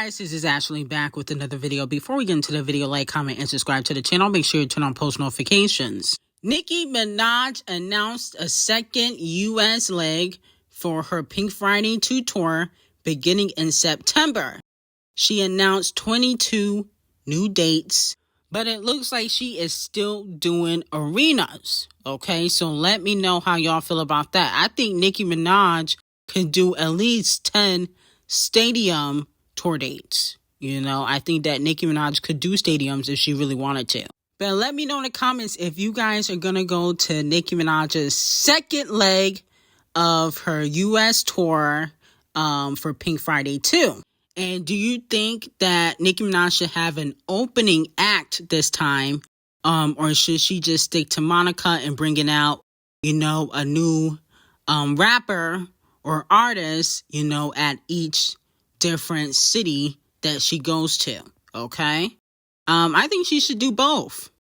guys, this is Ashley back with another video. Before we get into the video, like, comment, and subscribe to the channel. Make sure you turn on post notifications. Nicki Minaj announced a second U.S. leg for her Pink Friday 2 tour beginning in September. She announced 22 new dates, but it looks like she is still doing arenas. Okay, so let me know how y'all feel about that. I think Nicki Minaj could do at least 10 stadium tour dates. You know, I think that Nicki Minaj could do stadiums if she really wanted to. But let me know in the comments if you guys are going to go to Nicki Minaj's second leg of her U.S. tour for Pink Friday 2. And do you think that Nicki Minaj should have an opening act this time? Or should she just stick to Monica and bringing out, you know, a new rapper or artist, you know, at each different city that she goes to, okay? I think she should do both.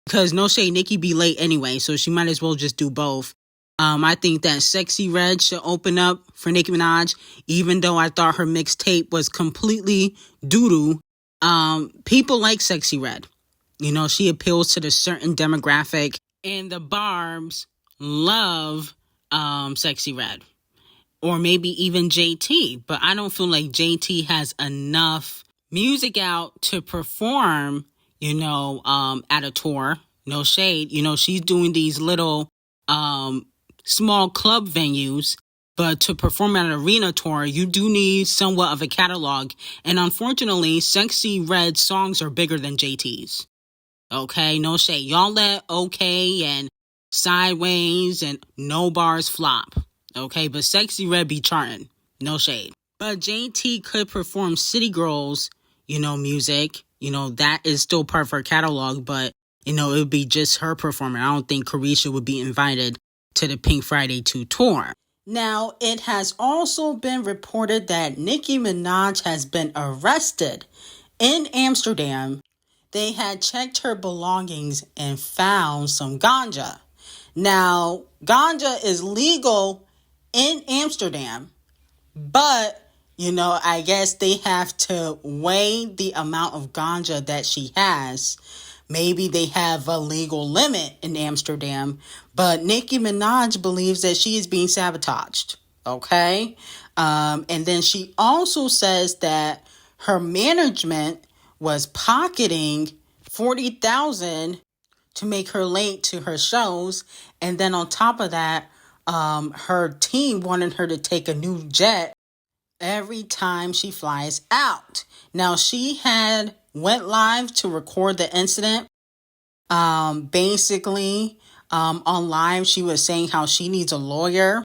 Because no shade, Nicki be late anyway, so she might as well just do both. I think that Sexy Red should open up for Nicki Minaj, even though I thought her mixtape was completely doo-doo. People like Sexy Red. You know, she appeals to the certain demographic, and the Barbs love Sexy Red. Or maybe even JT, but I don't feel like JT has enough music out to perform, you know, at a tour. No shade. You know, she's doing these little small club venues, but to perform at an arena tour, you do need somewhat of a catalog. And unfortunately, Sexy Red songs are bigger than JT's. Okay, no shade. Y'all let OK and Sideways and No Bars flop. Okay, but Sexy Red be charting. No shade. But JT could perform City Girls, you know, music. You know, that is still part of her catalog, but, you know, it would be just her performing. I don't think Carisha would be invited to the Pink Friday 2 tour. Now, it has also been reported that Nicki Minaj has been arrested in Amsterdam. They had checked her belongings and found some ganja. Now, ganja is legal in Amsterdam, but, you know, I guess they have to weigh the amount of ganja that she has. Maybe they have a legal limit in Amsterdam, but Nicki Minaj believes that she is being sabotaged, okay? And then she also says that her management was pocketing $40,000 to make her late to her shows, and then on top of that, her team wanted her to take a new jet every time she flies out. Now, she had went live to record the incident. Basically, on live, she was saying how she needs a lawyer.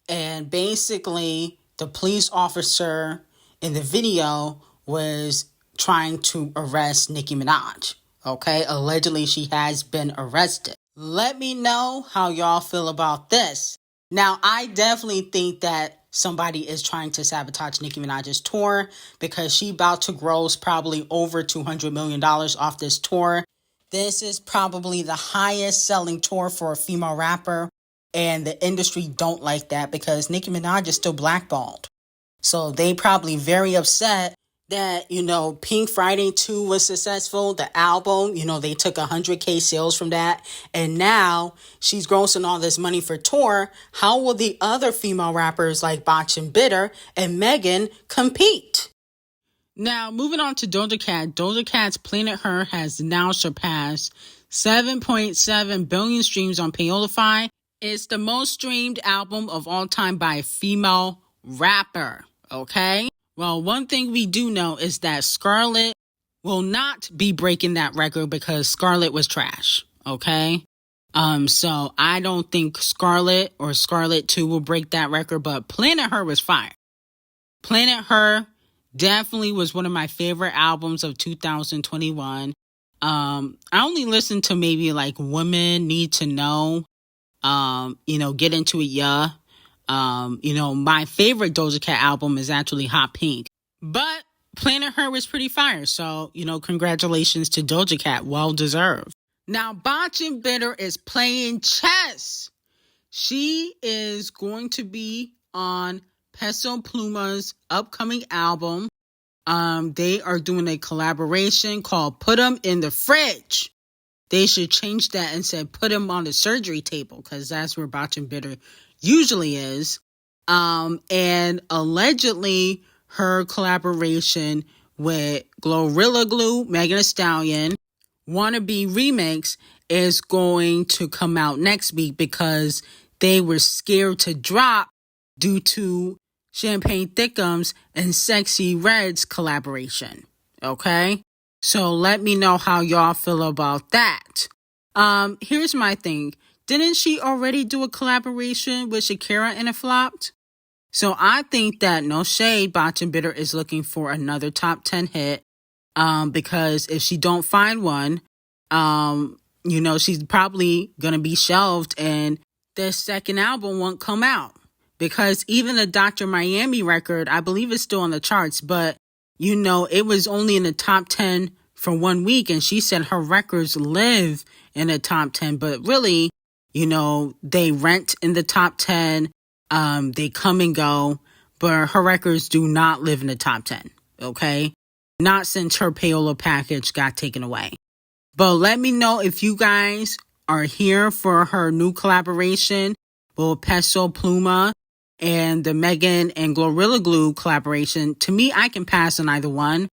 And basically, the police officer in the video was trying to arrest Nicki Minaj. Okay, allegedly, she has been arrested. Let me know how y'all feel about this. Now, I definitely think that somebody is trying to sabotage Nicki Minaj's tour because she about to gross probably over $200 million off this tour. This is probably the highest selling tour for a female rapper, and the industry don't like that because Nicki Minaj is still blackballed. So they probably very upset that, you know, Pink Friday 2 was successful. The album, you know, they took 100K sales from that. And now she's grossing all this money for tour. How will the other female rappers like Botch and Bitter and Megan compete? Now, moving on to Doja Cat. Doja Cat's Planet Her has now surpassed 7.7 billion streams on Payolify. It's the most streamed album of all time by a female rapper. Okay? Well, one thing we do know is that Scarlett will not be breaking that record because Scarlett was trash, okay? So I don't think Scarlett or Scarlett 2 will break that record, but Planet Her was fire. Planet Her definitely was one of my favorite albums of 2021. I only listened to maybe like Women Need to Know, you know, Get Into It, Yeah. You know, my favorite Doja Cat album is actually Hot Pink. But Planet Her was pretty fire. So, you know, congratulations to Doja Cat. Well deserved. Now, Botch and Bitter is playing chess. She is going to be on Peso Pluma's upcoming album. They are doing a collaboration called Put 'Em in the Fridge. They should change that and say put 'em on the surgery table, because that's where Botch and Bitter usually is. And allegedly her collaboration with Glorilla Glue, Megan Thee Stallion, Wannabe Remix is going to come out next week because they were scared to drop due to Champagne Thickums and Sexy Red's collaboration. Okay? So let me know how y'all feel about that. Here's my thing. Didn't she already do a collaboration with Shakira and it flopped? So I think that, no shade, Botch and Bitter is looking for another top 10 hit. Because if she don't find one, she's probably going to be shelved and the second album won't come out. Because even the Dr. Miami record, I believe it's still on the charts, but it was only in the top 10 for 1 week, and she said her records live in the top 10, but really, they rent in the top 10, they come and go, but her records do not live in the top 10, okay? Not since her payola package got taken away. But let me know if you guys are here for her new collaboration with Peso Pluma and the Megan and Glorilla Glue collaboration. To me, I can pass on either one.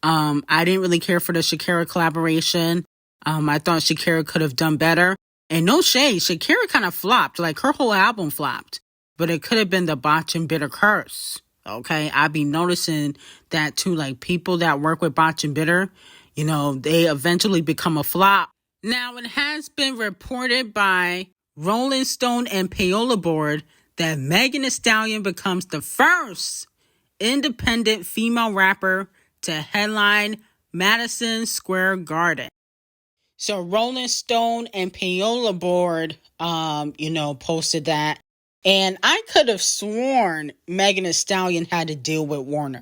I didn't really care for the Shakira collaboration. I thought Shakira could have done better. And no shade, Shakira kind of flopped. Like, her whole album flopped. But it could have been the Botch and Bitter curse. Okay? I be noticing that too. Like, people that work with Botch and Bitter, they eventually become a flop. Now, it has been reported by Rolling Stone and Payola Board that Megan Thee Stallion becomes the first independent female rapper to headline Madison Square Garden. So Rolling Stone and Payola Board, posted that. And I could have sworn Megan Thee Stallion had to deal with Warner.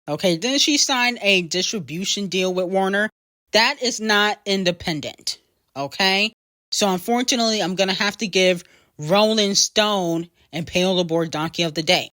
Okay, didn't she sign a distribution deal with Warner? That is not independent. Okay? So unfortunately, I'm going to have to give Rolling Stone and Payola Board Donkey of the Day.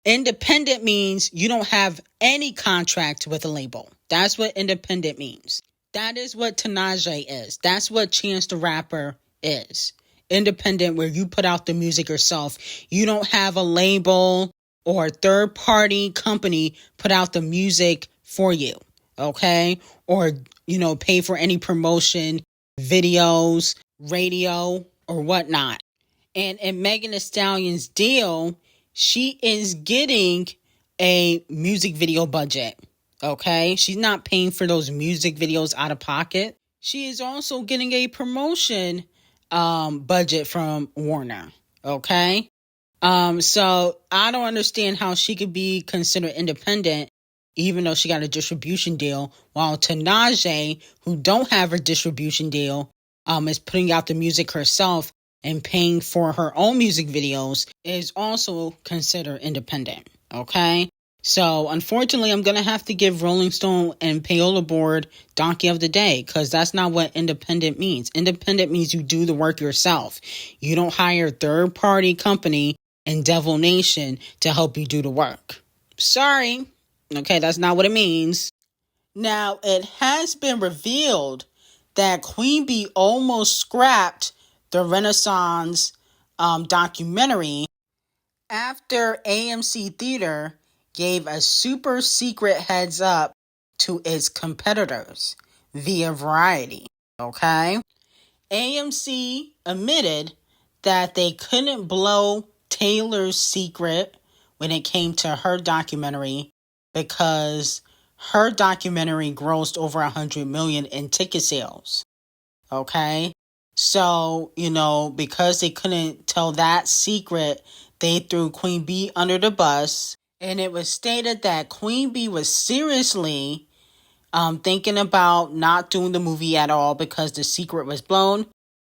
Independent means you don't have any contract with a label. That's what independent means. That is what Ckiminaj is. That's what Chance the Rapper is. Independent, where you put out the music yourself. You don't have a label or a third-party company put out the music for you. Okay? Or, pay for any promotion, videos, radio, or whatnot. And in Megan Thee Stallion's deal, she is getting a music video budget, okay? She's not paying for those music videos out of pocket. She is also getting a promotion budget from Warner, okay? So I don't understand how she could be considered independent even though she got a distribution deal, while Ckiminaj, who don't have a distribution deal, is putting out the music herself and paying for her own music videos, is also considered independent, okay? So, unfortunately, I'm going to have to give Rolling Stone and Payola Board Donkey of the Day, because that's not what independent means. Independent means you do the work yourself. You don't hire a third-party company and Devil Nation to help you do the work. Sorry. Okay, that's not what it means. Now, it has been revealed that Queen Bee almost scrapped the Renaissance documentary after AMC Theater gave a super secret heads up to its competitors via Variety, okay? AMC admitted that they couldn't blow Taylor's secret when it came to her documentary because her documentary grossed over 100 million in ticket sales, okay? So, because they couldn't tell that secret, they threw Queen Bee under the bus. And it was stated that Queen Bee was seriously thinking about not doing the movie at all because the secret was blown.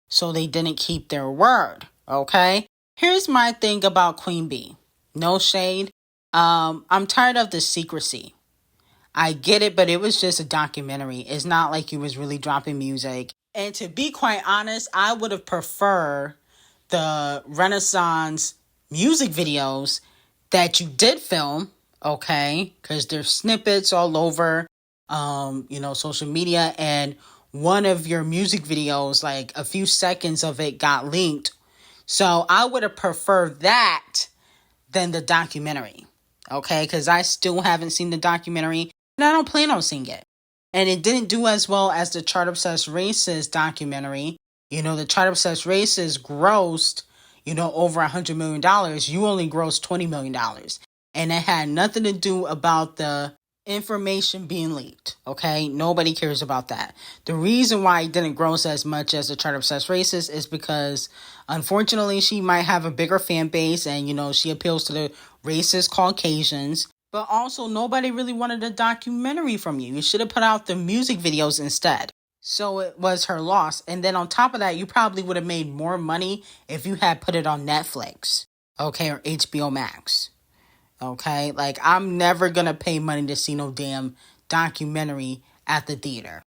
So they didn't keep their word. Okay? Here's my thing about Queen Bee. No shade. I'm tired of the secrecy. I get it, but it was just a documentary. It's not like you was really dropping music. And to be quite honest, I would have preferred the Renaissance music videos that you did film, okay? Because there's snippets all over, social media, and one of your music videos, like a few seconds of it got leaked. So I would have preferred that than the documentary, okay? Because I still haven't seen the documentary, and I don't plan on seeing it. And it didn't do as well as the Chart Obsessed Racist documentary. The Chart Obsessed Racist grossed, over $100 million. You only grossed $20 million. And it had nothing to do about the information being leaked, okay? Nobody cares about that. The reason why it didn't gross as much as the Chart Obsessed Racist is because, unfortunately, she might have a bigger fan base and, she appeals to the racist Caucasians. But also, nobody really wanted a documentary from you. You should have put out the music videos instead. So it was her loss. And then on top of that, you probably would have made more money if you had put it on Netflix, okay, or HBO Max, okay? Like, I'm never going to pay money to see no damn documentary at the theater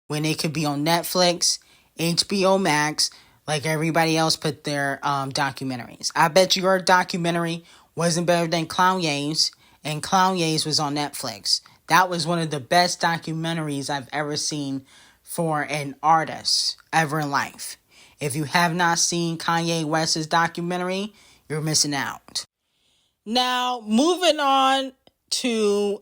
when it could be on Netflix, HBO Max, like everybody else put their documentaries. I bet your documentary wasn't better than Clownye's. And Clownye's was on Netflix. That was one of the best documentaries I've ever seen for an artist ever in life. If you have not seen Kanye West's documentary, you're missing out. Now, moving on to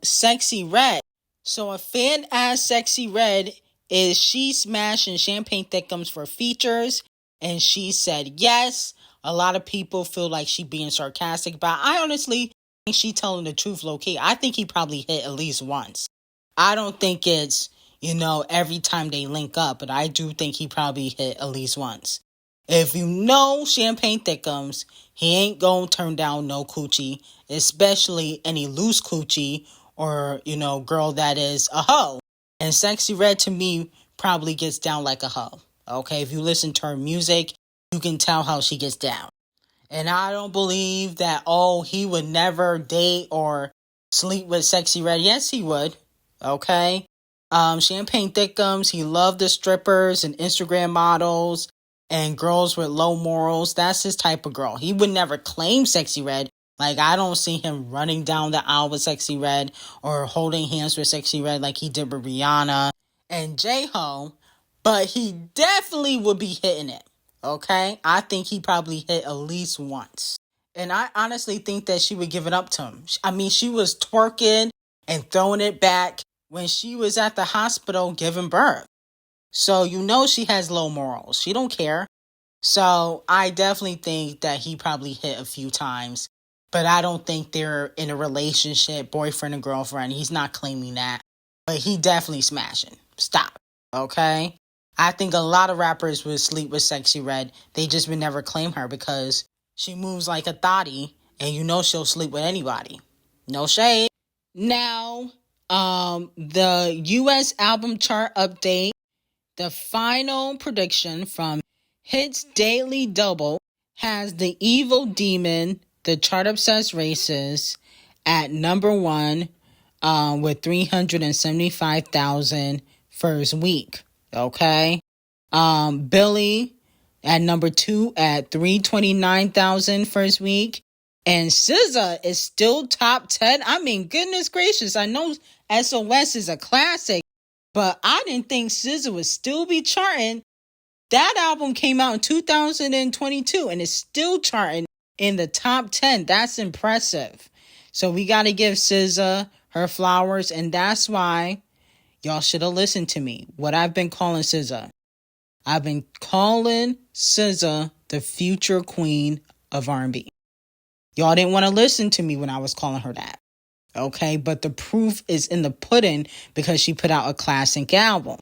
Sexy Red. So a fan asked Sexy Red, is she smashing Champagne Thickums for features? And she said yes. A lot of people feel like she being sarcastic, but I honestly think she telling the truth low-key. I think he probably hit at least once. I don't think it's, every time they link up, but I do think he probably hit at least once. If you know Champagne Thickums, he ain't gonna turn down no coochie, especially any loose coochie or, girl that is a hoe. And Sexy Red, to me, probably gets down like a hoe. Okay, if you listen to her music, you can tell how she gets down. And I don't believe that, he would never date or sleep with Sexy Red. Yes, he would. Okay. Champagne Thickums, he loved the strippers and Instagram models and girls with low morals. That's his type of girl. He would never claim Sexy Red. Like, I don't see him running down the aisle with Sexy Red or holding hands with Sexy Red like he did with Rihanna and J-Ho. But he definitely would be hitting it. Okay, I think he probably hit at least once. And I honestly think that she would give it up to him. I mean, she was twerking and throwing it back when she was at the hospital giving birth. So she has low morals. She don't care. So I definitely think that he probably hit a few times. But I don't think they're in a relationship, boyfriend and girlfriend. He's not claiming that. But he definitely smashing. Stop. Okay? I think a lot of rappers would sleep with Sexy Red. They just would never claim her because she moves like a thotty and she'll sleep with anybody. No shade. Now, the U.S. album chart update. The final prediction from Hits Daily Double has The Evil Demon, the Chart Obsessed Racist, at number 1 with 375,000 first week. Okay. Billy at number 2 at 329,000 first week. And SZA is still top 10. I mean, goodness gracious. I know SOS is a classic, but I didn't think SZA would still be charting. That album came out in 2022 and is still charting in the top 10. That's impressive. So we got to give SZA her flowers, and that's why y'all should have listened to me. What I've been calling SZA. I've been calling SZA the future queen of R&B. Y'all didn't want to listen to me when I was calling her that. Okay, but the proof is in the pudding because she put out a classic album.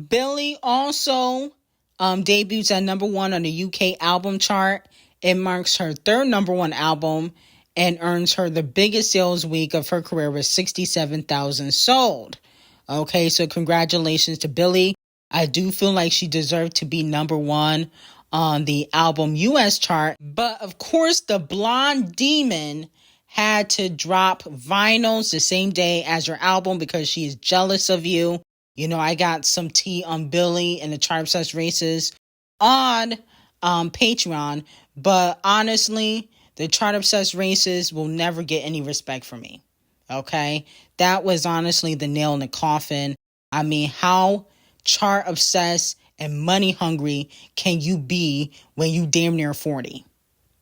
Billie also debuts at number 1 on the UK album chart. It marks her third number 1 album and earns her the biggest sales week of her career with 67,000 sold. Okay, so congratulations to Billie. I do feel like she deserved to be number 1 on the album US chart. But of course, the Blonde Demon had to drop vinyls the same day as her album because she is jealous of you. I got some tea on Billie and the Chart Obsessed Racist on Patreon. But honestly, the chart-obsessed racists will never get any respect from me. Okay? That was honestly the nail in the coffin. I mean, how chart-obsessed and money-hungry can you be when you damn near 40?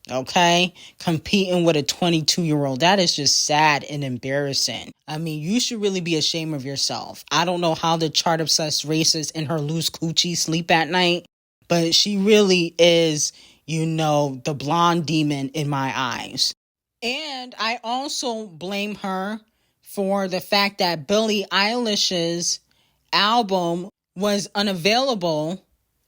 Okay? Competing with a 22-year-old. That is just sad and embarrassing. I mean, you should really be ashamed of yourself. I don't know how the chart-obsessed racist and her loose coochie sleep at night, but she really is, the blonde demon in my eyes. And I also blame her for the fact that Billie Eilish's album was unavailable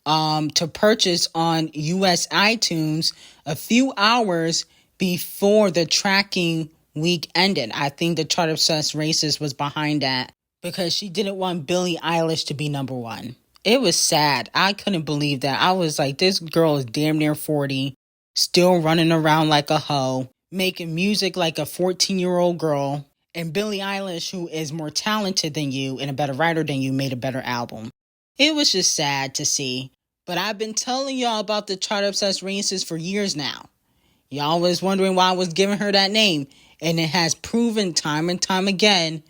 to purchase on US iTunes a few hours before the tracking week ended. I think the chart-obsessed racist was behind that because she didn't want Billie Eilish to be number one. It was sad. I couldn't believe that. I was like, this girl is damn near 40, still running around like a hoe, making music like a 14-year-old girl. And Billie Eilish, who is more talented than you and a better writer than you, made a better album. It was just sad to see. But I've been telling y'all about the chart-obsessed racist for years now. Y'all was wondering why I was giving her that name. And it has proven time and time again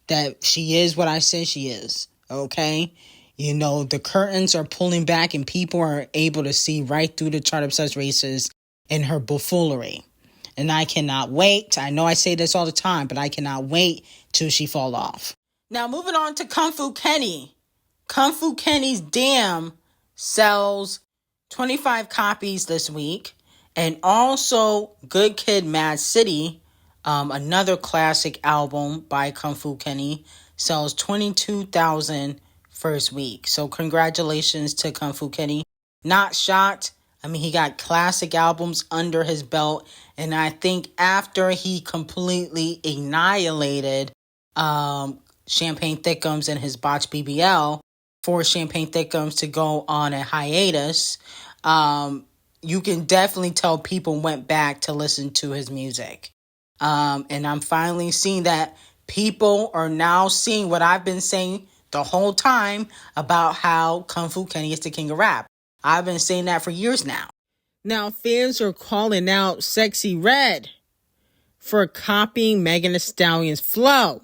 that she is what I said she is. Okay? The curtains are pulling back and people are able to see right through the chart-obsessed racist and her buffoonery. And I cannot wait. I know I say this all the time, but I cannot wait till she fall off. Now, moving on to Kung Fu Kenny. Kung Fu Kenny's Damn sells 25 copies this week. And also Good Kid, Mad City, another classic album by Kung Fu Kenny, sells 22,000 first week. So congratulations to Kung Fu Kenny. Not shocked. I mean, he got classic albums under his belt. And I think after he completely annihilated Champagne Thickums and his botch BBL, for Champagne Thickums to go on a hiatus, you can definitely tell people went back to listen to his music. And I'm finally seeing that people are now seeing what I've been saying the whole time about how Kung Fu Kenny is the king of rap. I've been saying that for years now. Now, fans are calling out Sexy Red for copying Megan Thee Stallion's flow.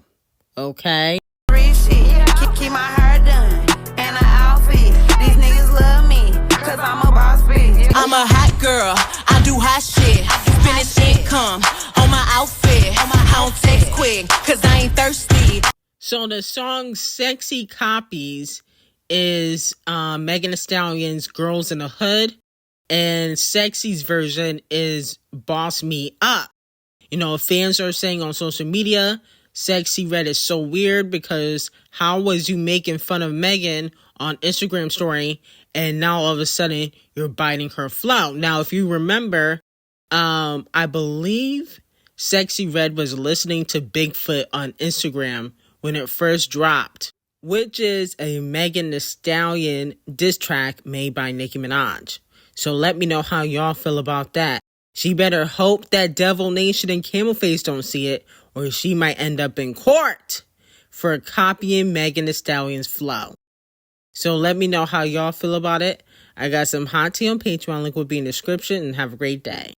Okay? Keep my hair done and an outfit. These niggas love me, cause I'm a boss bitch. I'm a hot girl, I do hot shit. Finish income on my outfit. I don't text quick, cause I ain't thirsty. So the song Sexy Copies is Megan Thee Stallion's Girls in the Hood. And Sexy's version is Boss Me Up. Fans are saying on social media, Sexy Red is so weird because how was you making fun of Megan on Instagram story and now all of a sudden you're biting her flow? Now, if you remember, I believe Sexy Red was listening to Bigfoot on Instagram when it first dropped, which is a Megan Thee Stallion diss track made by Nicki Minaj. So let me know how y'all feel about that. She better hope that Devil Nation and Camel Face don't see it, or she might end up in court for copying Megan Thee Stallion's flow. So let me know how y'all feel about it. I got some hot tea on Patreon. Link will be in the description, and have a great day.